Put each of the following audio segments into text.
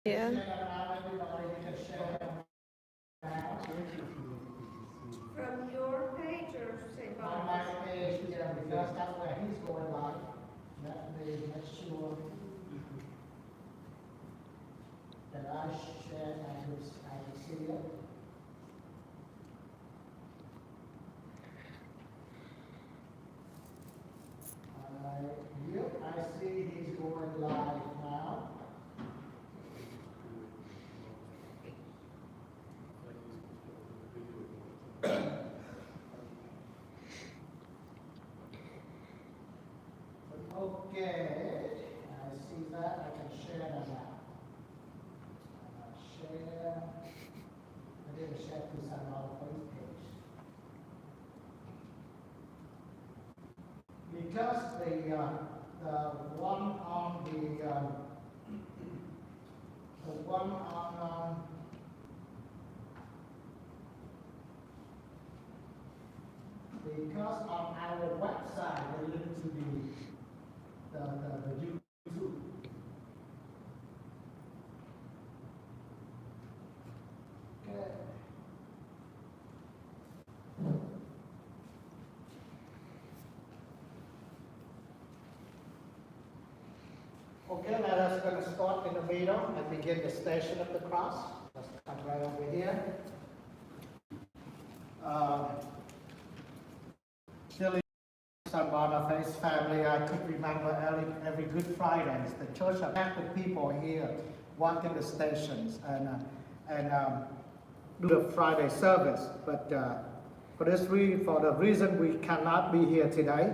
Yeah. From your page or St. On Boniface? my page, yeah, because that's where he's going live. Let me make sure that I share I can see it. Yep, I see he's going live now. Okay, I see that. I can share that now. Share. I didn't share to some other page. Because the one on because on our website they link to the YouTube. Okay. Okay, let us going to start in the middle and begin the Station of the Cross. Let's come right over here. Still St. Boniface family, I could remember every Good Fridays, the church had packed with people here walking the stations and do the Friday service. But for the reason we cannot be here today,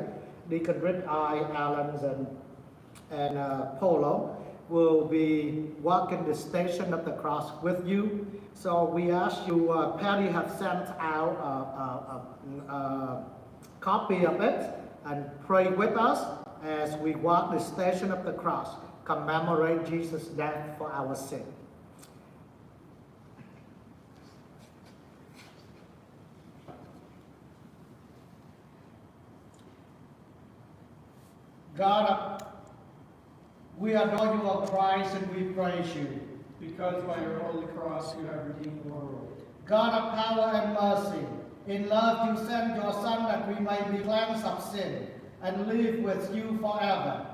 Deacon Rick I, Allen's and Polo will be walking the Station of the Cross with you. So we ask you, Patty have sent out a copy of it and pray with us as we walk the Station of the Cross, commemorate Jesus' death for our sin. God, we adore you, O Christ, and we praise you. Because by your holy cross you have redeemed the world. God of power and mercy, in love you sent your Son that we may be cleansed of sin and live with you forever.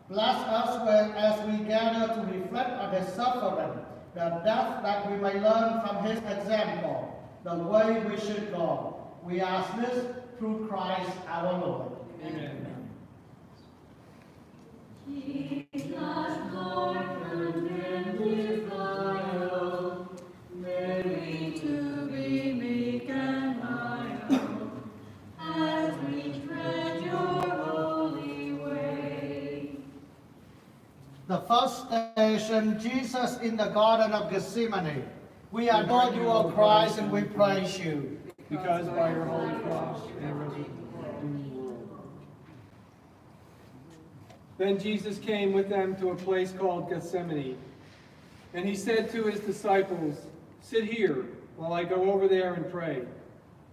Bless us as we gather to reflect on his suffering, the death that we may learn from his example, the way we should go. We ask this through Christ our Lord. Amen. He's not Lord, condemned his life, Mary to be meek and mild, as we tread your holy way. The first station, Jesus in the Garden of Gethsemane. We adore you, O Christ, and we praise you. Because by your holy cross you have redeemed the world. Then Jesus came with them to a place called Gethsemane. And he said to his disciples, "Sit here while I go over there and pray."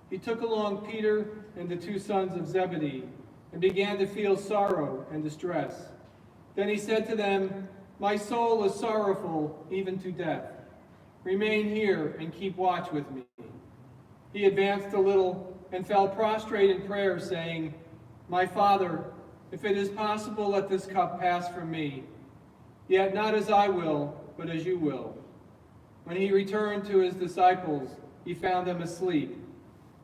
He took along Peter and the two sons of Zebedee and began to feel sorrow and distress. Then he said to them, "My soul is sorrowful even to death. Remain here and keep watch with me." He advanced a little and fell prostrate in prayer, saying, "My Father, if it is possible, let this cup pass from me. Yet not as I will, but as you will." When he returned to his disciples, he found them asleep.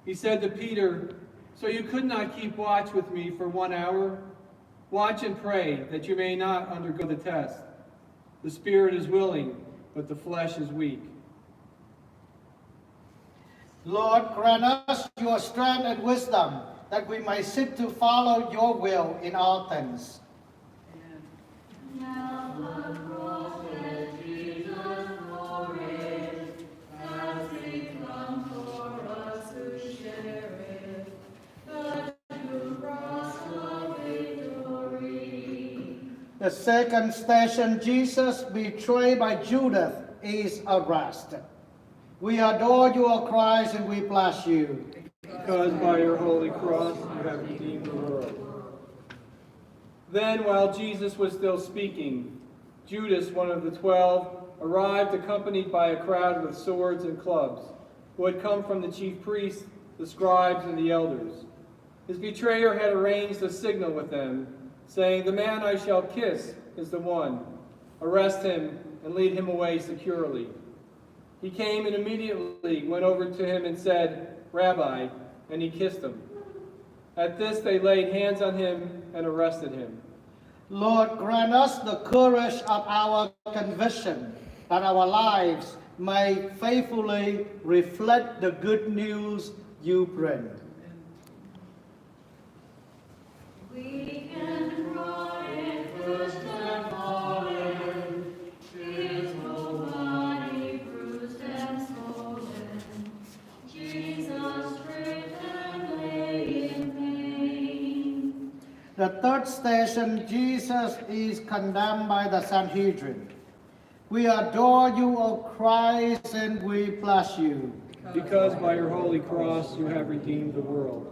He said to Peter, "So you could not keep watch with me for 1 hour? Watch and pray that you may not undergo the test. The spirit is willing, but the flesh is weak." Lord, grant us your strength and wisdom, that we may seek to follow your will in all things. Now the cross that Jesus bore it, has become for us who share it, the true cross of victory. The second station, Jesus betrayed by Judas, is arrested. We adore you, O Christ, and we bless you. Because by your holy cross you have redeemed the world. Then, while Jesus was still speaking, Judas, one of the 12, arrived accompanied by a crowd with swords and clubs, who had come from the chief priests, the scribes, and the elders. His betrayer had arranged a signal with them, saying, "The man I shall kiss is the one. Arrest him and lead him away securely." He came and immediately went over to him and said, "Rabbi," and he kissed him. At this they laid hands on him and arrested him. Lord, grant us the courage of our conviction, that our lives may faithfully reflect the good news you bring. Weak and rotted, crushed and fallen, his whole body bruised and swollen. Jesus stricken lay in pain. The third station, Jesus is condemned by the Sanhedrin. We adore you, O Christ, and we bless you. Because by your holy cross you have redeemed the world.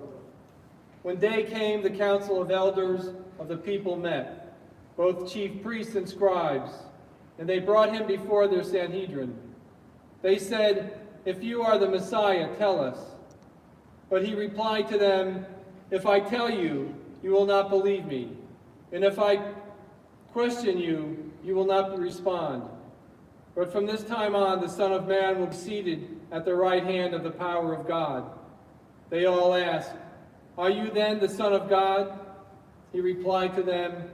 When day came, the council of elders of the people met, both chief priests and scribes, and they brought him before their Sanhedrin. They said, "If you are the Messiah, tell us." But he replied to them, "If I tell you, you will not believe me. And if I question you, you will not respond. But from this time on, the Son of Man will be seated at the right hand of the power of God." They all asked, "Are you then the Son of God?" He replied to them,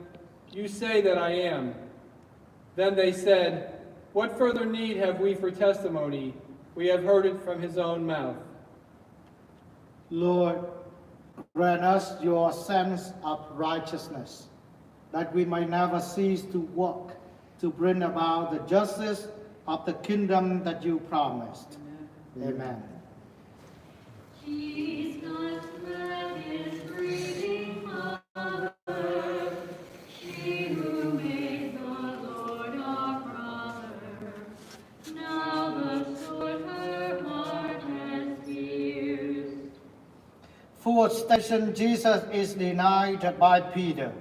"You say that I am." Then they said, "What further need have we for testimony? We have heard it from his own mouth." Lord, grant us your sense of righteousness, that we may never cease to work to bring about the justice of the kingdom that you promised. Amen. Jesus led his breathing mother, she who made the Lord our brother. Now the sword her heart has pierced. Fourth station, Jesus is denied by Peter.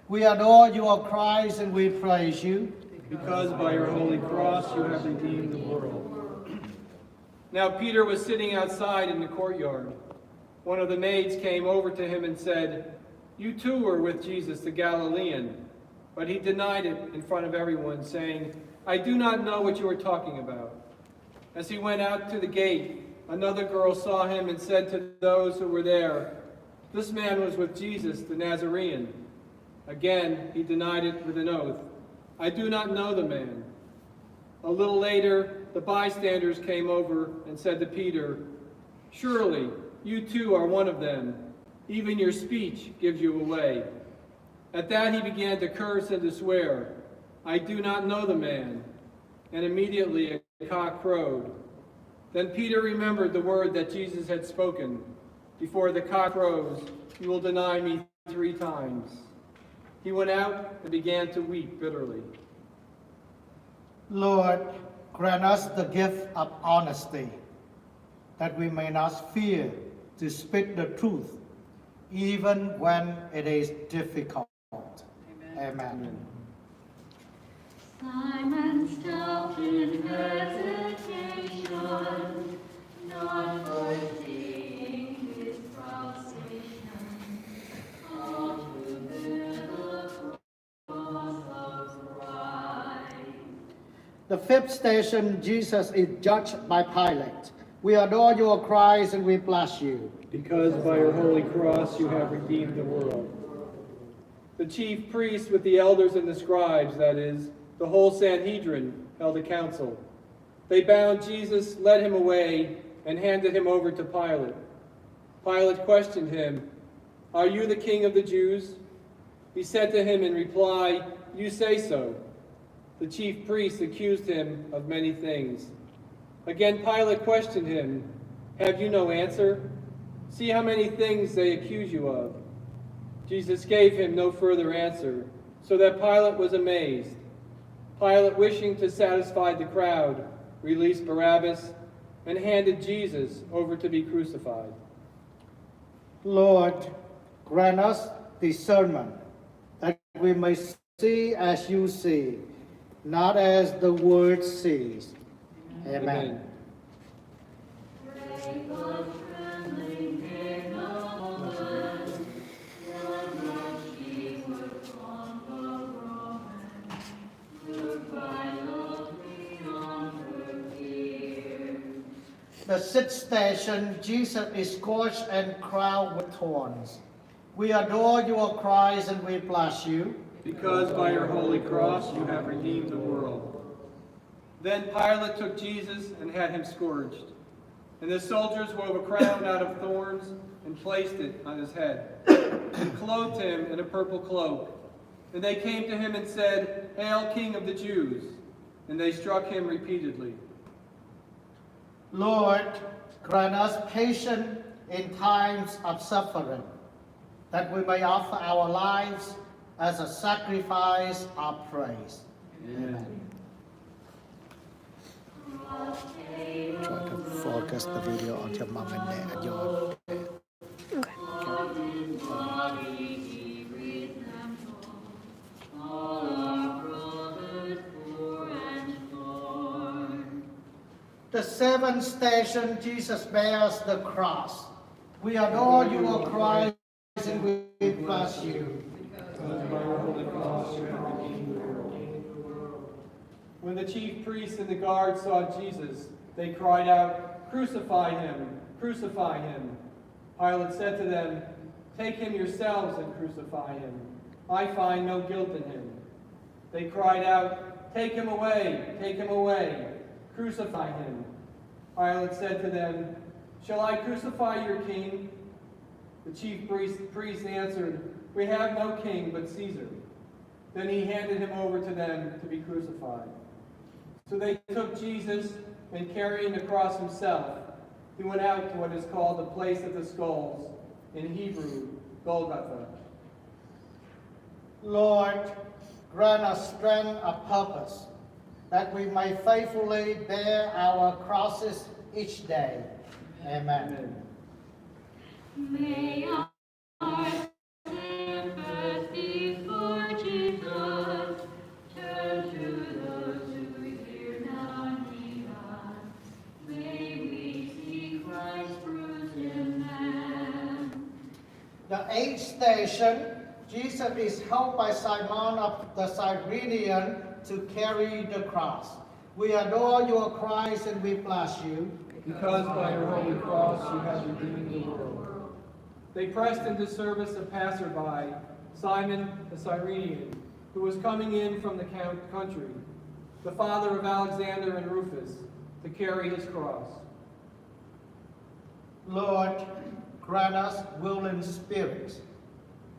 We adore you, O Christ, and we praise you. Because by your holy cross you have redeemed the world. Now Peter was sitting outside in the courtyard. One of the maids came over to him and said, "You too were with Jesus the Galilean." But he denied it in front of everyone, saying, "I do not know what you are talking about." As he went out to the gate, another girl saw him and said to those who were there, "This man was with Jesus the Nazarene." Again, he denied it with an oath, "I do not know the man." A little later, the bystanders came over and said to Peter, "Surely you too are one of them. Even your speech gives you away." At that he began to curse and to swear, "I do not know the man." And immediately a cock crowed. Then Peter remembered the word that Jesus had spoken, "Before the cock crows, you will deny me 3 times." He went out and began to weep bitterly. Lord, grant us the gift of honesty, that we may not fear to speak the truth, even when it is difficult. Amen. Simon stopped in hesitation, not foreseeing his frustration, called to bear the cross of Christ. The fifth station, Jesus is judged by Pilate. We adore you, O Christ, and we bless you. Because by your holy cross you have redeemed the world. The chief priests with the elders and the scribes, that is, the whole Sanhedrin, held a council. They bound Jesus, led him away, and handed him over to Pilate. Pilate questioned him, "Are you the king of the Jews?" He said to him in reply, "You say so." The chief priests accused him of many things. Again Pilate questioned him, "Have you no answer? See how many things they accuse you of." Jesus gave him no further answer, so that Pilate was amazed. Pilate, wishing to satisfy the crowd, released Barabbas and handed Jesus over to be crucified. Lord, grant us discernment, that we may see as you see, not as the world sees. Amen. The sixth station, Jesus is scourged and crowned with thorns. We adore you, O Christ, and we bless you. Because by your holy cross you have redeemed the world. Then Pilate took Jesus and had him scourged. And the soldiers wove a crown out of thorns and placed it on his head, and clothed him in a purple cloak. And they came to him and said, "Hail, King of the Jews!" And they struck him repeatedly. Lord, grant us patience in times of suffering, that we may offer our lives as a sacrifice of praise. Amen. Try to focus the video on your mom and dad. Your The seventh station, Jesus bears the cross. We adore you, O Christ, and we bless you. When the chief priests and the guards saw Jesus, they cried out, "Crucify him! Crucify him!" Pilate said to them, "Take him yourselves and crucify him. I find no guilt in him." They cried out, "Take him away! Take him away! Crucify him!" Pilate said to them, "Shall I crucify your king?" The chief priest answered, "We have no king but Caesar." Then he handed him over to them to be crucified. So they took Jesus, and carrying the cross himself, he went out to what is called the place of the skulls, in Hebrew, Golgotha. Lord, grant us strength of purpose, that we may faithfully bear our crosses each day. Amen. May our sympathy for Jesus turn to those who here now need us. May we see Christ's fruit in them. The eighth station, Jesus is helped by Simon of the Cyrenian to carry the cross. We adore you, O Christ, and we bless you. Because by your holy cross you have redeemed the world. They pressed into service a passerby, Simon the Cyrenian, who was coming in from the country, the father of Alexander and Rufus, to carry his cross. Lord, grant us willing spirits,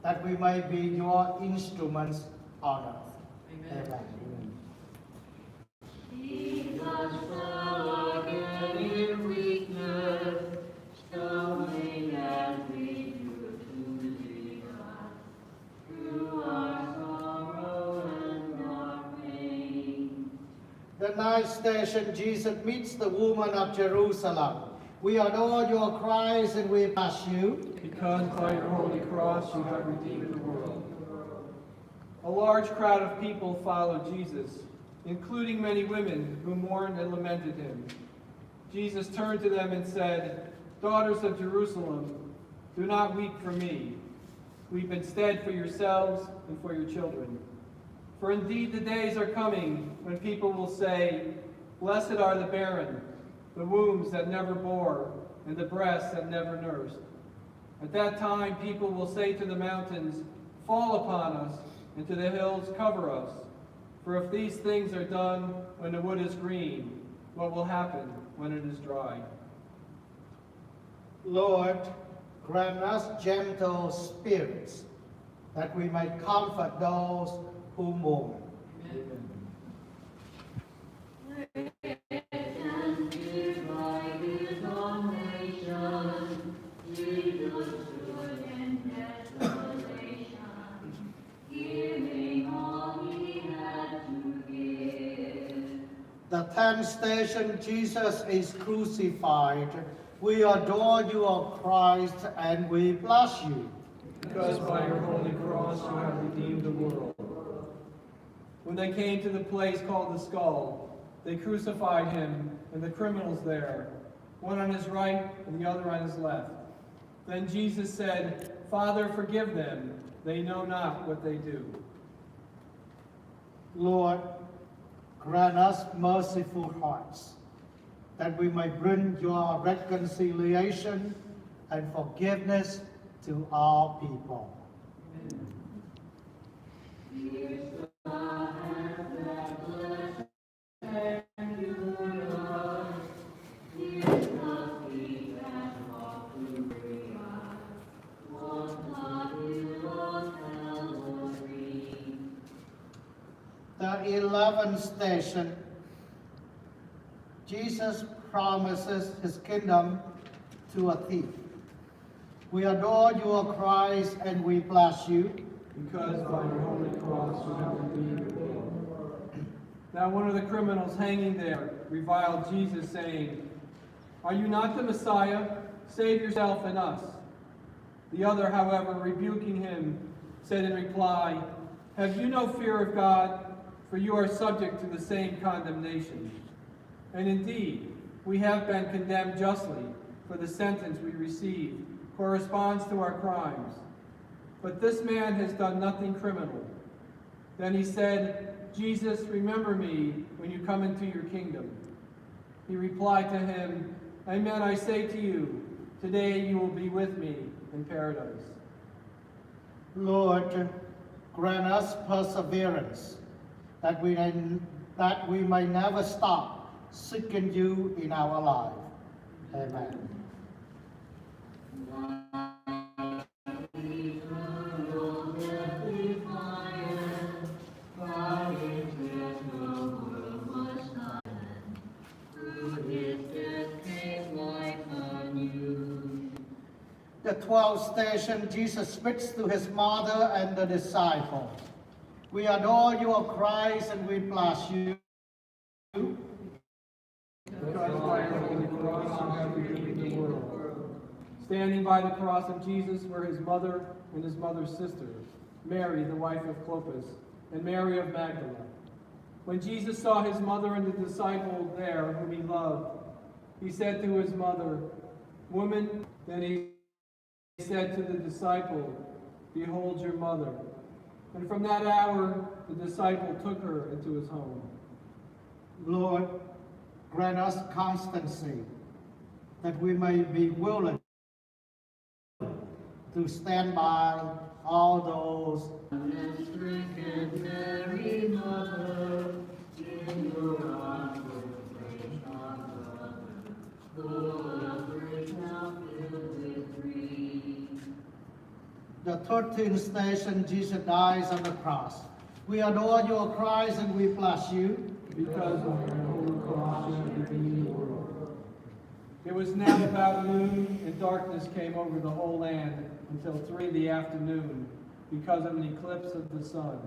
that we may be your instruments on earth. Amen. Jesus fell again in weakness, stumbling as we do to thee, God, through our sorrow and our pain. The ninth station, Jesus meets the woman of Jerusalem. We adore you, O Christ, and we bless you. Because by your holy cross you have redeemed the world. A large crowd of people followed Jesus, including many women who mourned and lamented him. Jesus turned to them and said, "Daughters of Jerusalem, do not weep for me. Weep instead for yourselves and for your children. For indeed the days are coming when people will say, 'Blessed are the barren, the wombs that never bore, and the breasts that never nursed.' At that time people will say to the mountains, 'Fall upon us,' and to the hills, 'Cover us.' For if these things are done when the wood is green, what will happen when it is dry?" Lord, grant us gentle spirits, that we may comfort those who mourn. Amen. And here by his own nation, Jesus stood in desolation, giving all he had to give. The tenth station, Jesus is crucified. We adore you, O Christ, and we bless you. Because by your holy cross you have redeemed the world. When they came to the place called the Skull, they crucified him and the criminals there, one on his right and the other on his left. Then Jesus said, "Father, forgive them. They know not what they do." Lord, grant us merciful hearts, that we may bring your reconciliation and forgiveness to all people. The 11th station, Jesus promises his kingdom to a thief. We adore you, O Christ, and we bless you. Because by your holy cross you have redeemed the world. Now one of the criminals hanging there reviled Jesus, saying, "Are you not the Messiah? Save yourself and us." The other, however, rebuking him, said in reply, "Have you no fear of God? For you are subject to the same condemnation. And indeed, we have been condemned justly, for the sentence we receive corresponds to our crimes. But this man has done nothing criminal." Then he said, "Jesus, remember me when you come into your kingdom." He replied to him, "Amen, I say to you, today you will be with me in paradise." Lord, grant us perseverance, that we may never stop seeking you in our life. Amen. The 12th station, Jesus speaks to his mother and the disciples. We adore you, O Christ, and we bless you. Because by your holy cross you have redeemed the world. Standing by the cross of Jesus were his mother and his mother's sister, Mary, the wife of Clopas, and Mary of Magdala. When Jesus saw his mother and the disciple there whom he loved, he said to his mother, "Woman," then he said to the disciple, "Behold your mother." And from that hour the disciple took her into his home. Lord, grant us constancy, that we may be willing to stand by all those The 13th station, Jesus dies on the cross. We adore you, O Christ, and we bless you. Because of your holy cross you have redeemed the world. It was now about noon, and darkness came over the whole land until 3 in the afternoon, because of an eclipse of the sun.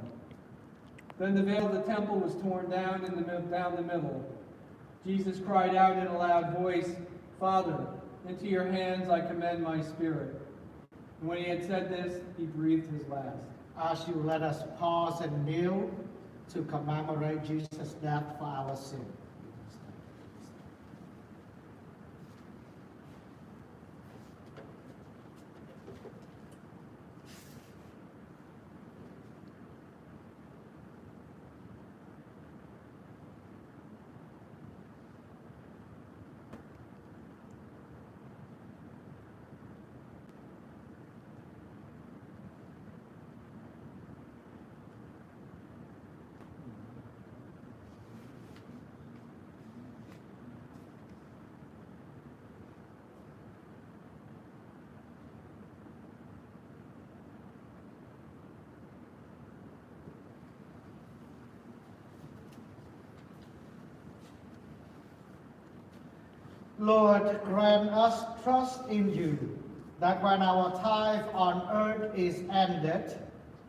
Then the veil of the temple was torn down down the middle. Jesus cried out in a loud voice, "Father, into your hands I commend my spirit." And when he had said this, he breathed his last. As you let us pause and kneel to commemorate Jesus' death for our sin. Lord, grant us trust in you, that when our time on earth is ended,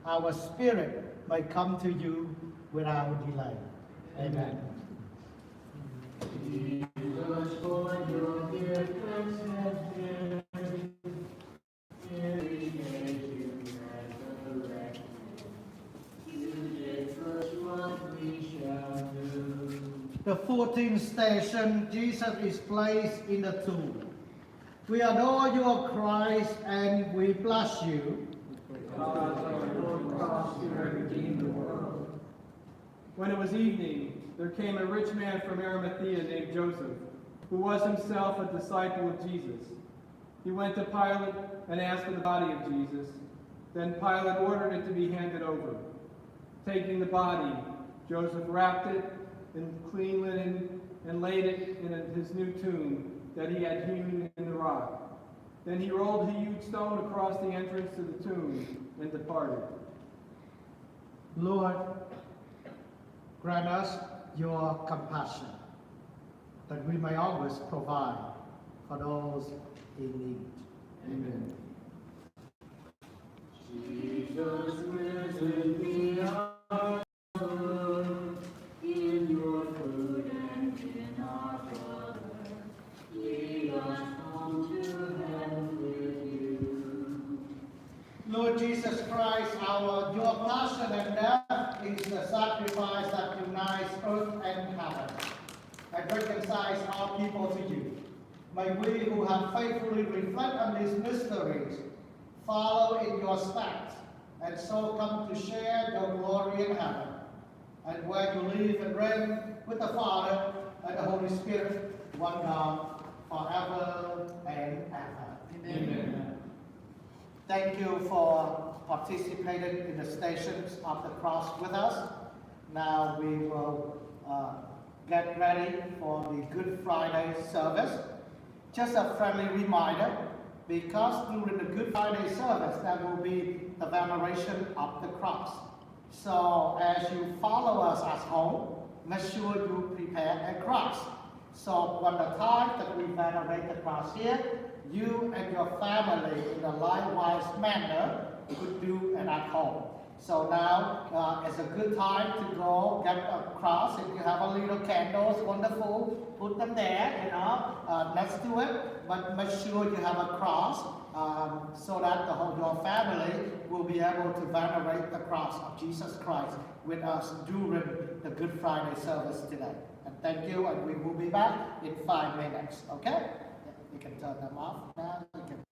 our spirit may come to you without delay. Amen. Jesus, for your gift accepted, you did first love 14th station, Jesus is placed in the tomb. We adore you, O Christ, and we bless you. When it was evening, there came a rich man from Arimathea named Joseph, who was himself a disciple of Jesus. He went to Pilate and asked for the body of Jesus. Then Pilate ordered it to be handed over. Taking the body, Joseph wrapped it in clean linen and laid it in his new tomb that he had hewn in the rock. Then he rolled a huge stone across the entrance to the tomb and departed. Lord, grant us your compassion, that we may always provide for those in need. Amen. Jesus risen, we are in your food and in our brother. Lead us home to heaven with you. Lord Jesus Christ, your passion and death is the sacrifice that unites earth and heaven and reconciles all people to you. May we who have faithfully reflected on these mysteries follow in your steps and so come to share your glory in heaven, and where you live and reign with the Father and the Holy Spirit, one God, forever and ever. Amen. Thank you for participating in the Stations of the Cross with us. Now we will get ready for the Good Friday service. Just a friendly reminder, because during the Good Friday service there will be the veneration of the cross. So as you follow us at home, make sure you prepare a cross. So when the time that we venerate the cross here, you and your family in a likewise manner could do it at home. So now it's a good time to go get a cross. If you have a little candles, wonderful, put them there, next to it. But make sure you have a cross so that your family will be able to venerate the cross of Jesus Christ with us during the Good Friday service today. And thank you, and we will be back in 5 minutes, okay? You can turn them off now. You can